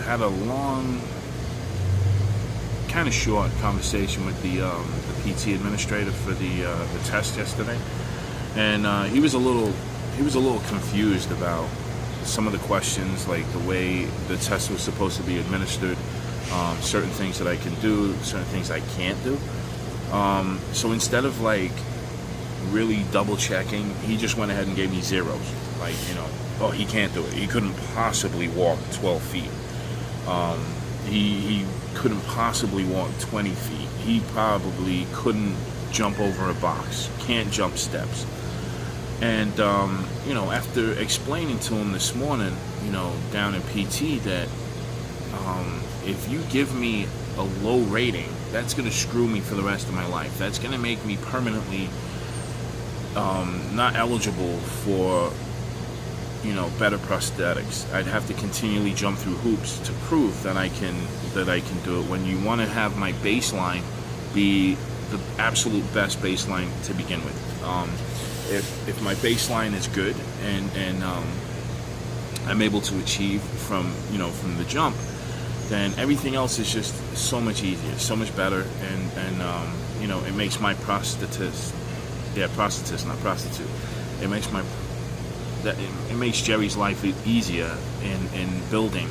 had a long, kind of short conversation with the PT administrator for the test yesterday, and he was a little confused about some of the questions, like the way the test was supposed to be administered, certain things that I can do, certain things I can't do. So instead of like really double checking, he just went ahead and gave me zeros. Like, oh, he can't do it. He couldn't possibly walk 12 feet. He couldn't possibly walk 20 feet. He probably couldn't jump over a box. Can't jump steps. And, after explaining to him this morning, down in PT, that if you give me a low rating, that's going to screw me for the rest of my life. That's going to make me permanently not eligible for, better prosthetics. I'd have to continually jump through hoops to prove that I can do it, when you want to have my baseline be the absolute best baseline to begin with. If my baseline is good and I'm able to achieve from the jump, then everything else is just so much easier, so much better, and it makes my prosthetist, not prostitute, it makes Jerry's life easier in building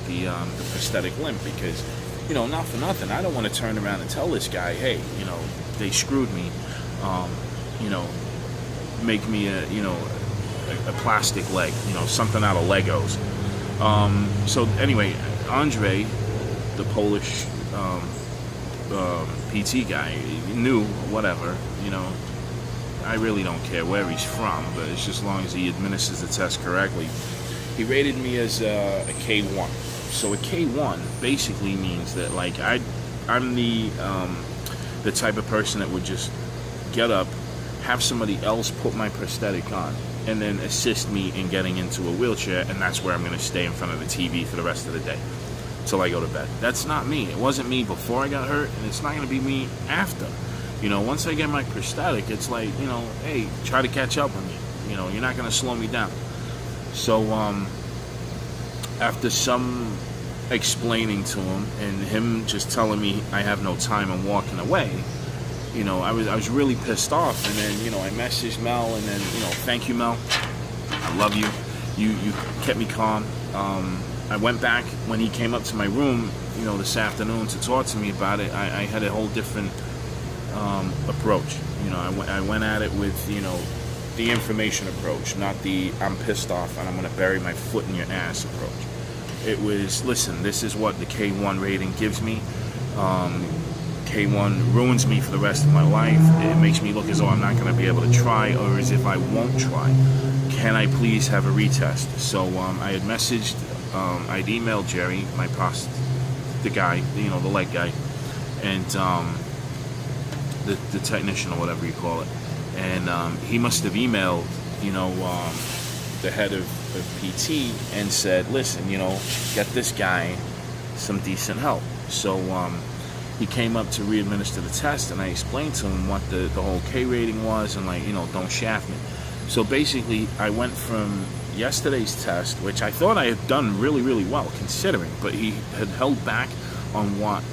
the prosthetic limb, because not for nothing, I don't want to turn around and tell this guy, hey, they screwed me, make me a plastic leg, something out of Legos. So anyway, Andre, the Polish PT guy, knew whatever, I really don't care where he's from, but it's just as long as he administers the test correctly. He rated me as a K1. So a K1 basically means that, like, I'm the type of person that would just get up, have somebody else put my prosthetic on, and then assist me in getting into a wheelchair, and that's where I'm going to stay in front of the TV for the rest of the day till I go to bed. That's not me. It wasn't me before I got hurt, and it's not going to be me after. Once I get my prosthetic, it's like, hey, try to catch up with me. You're not going to slow me down. So after some explaining to him and him just telling me I have no time and walking away, I was really pissed off. And then, I messaged Mel, and then, thank you, Mel. I love you. You kept me calm. I went back when he came up to my room, this afternoon to talk to me about it. I had a whole different approach. I went at it with, the information approach, not the I'm pissed off and I'm going to bury my foot in your ass approach. It was, listen, this is what the K1 rating gives me. K1 ruins me for the rest of my life. It makes me look as though I'm not going to be able to try, or as if I won't try. Can I please have a retest? So I had messaged, I'd emailed Jerry, the guy, the leg guy, and the technician, or whatever you call it. And he must have emailed, the head of PT and said, listen, get this guy some decent help. So he came up to re-administer the test, and I explained to him what the whole K rating was, and don't shaft me. So basically, I went from yesterday's test, which I thought I had done really, really well considering, but he had held back on what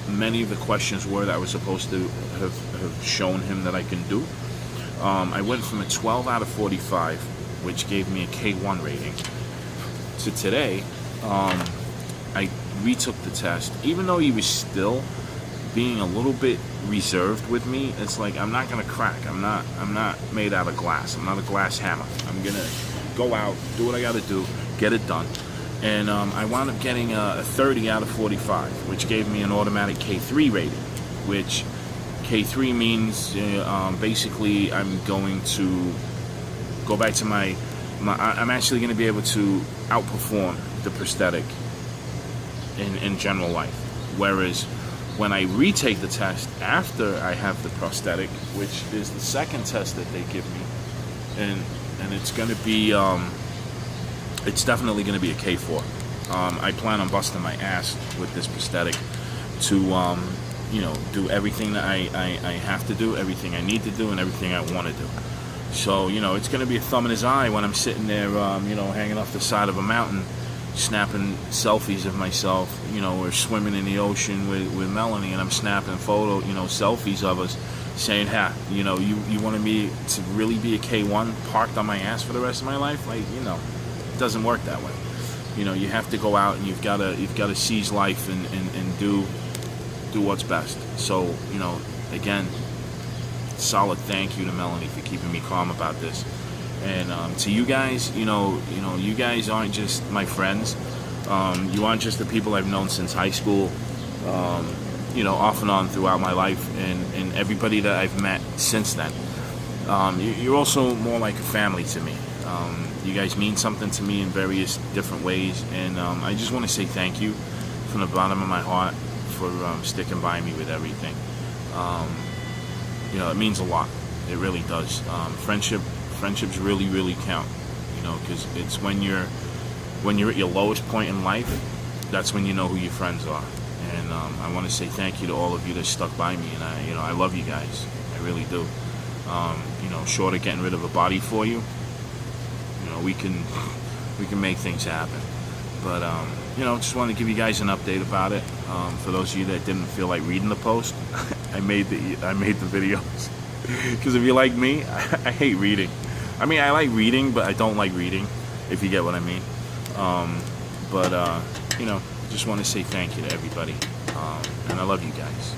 many of the questions were that I was supposed to have shown him that I can do. I went from a 12 out of 45, which gave me a K1 rating, to today. I retook the test, even though he was still being a little bit reserved with me. It's like, I'm not gonna crack. I'm not made out of glass. I'm not a glass hammer. I'm gonna go out, do what I gotta do, get it done. And I wound up getting a 30 out of 45, which gave me an automatic K3 rating, which K3 means basically I'm going to go back to I'm actually going to be able to outperform the prosthetic in general life. Whereas when I retake the test after I have the prosthetic, which is the second test that they give me, and it's going to be, it's definitely going to be a K4. I plan on busting my ass with this prosthetic to, do everything that I have to do, everything I need to do, and everything I want to do. So, it's going to be a thumb in his eye when I'm sitting there, hanging off the side of a mountain, snapping selfies of myself, or swimming in the ocean with Melanie, and I'm snapping selfies of us, saying, you wanted me to really be a K1 parked on my ass for the rest of my life? Like, it doesn't work that way. You have to go out and you've got to seize life and do what's best. So, again, solid thank you to Melanie for keeping me calm about this. And to you guys, you guys aren't just my friends. You aren't just the people I've known since high school, off and on throughout my life, and everybody that I've met since then. You're also more like a family to me. You guys mean something to me in various different ways, and I just want to say thank you from the bottom of my heart for sticking by me with everything. It means a lot. It really does. Friendships really, really count. Because it's when you're at your lowest point in life, that's when you know who your friends are. And I want to say thank you to all of you that stuck by me, and I love you guys. I really do. Short of getting rid of a body for you, we can make things happen. But just wanted to give you guys an update about it. For those of you that didn't feel like reading the post, I made the videos. Because if you're like me, I hate reading. I mean, I like reading, but I don't like reading, if you get what I mean. Just want to say thank you to everybody. And I love you guys.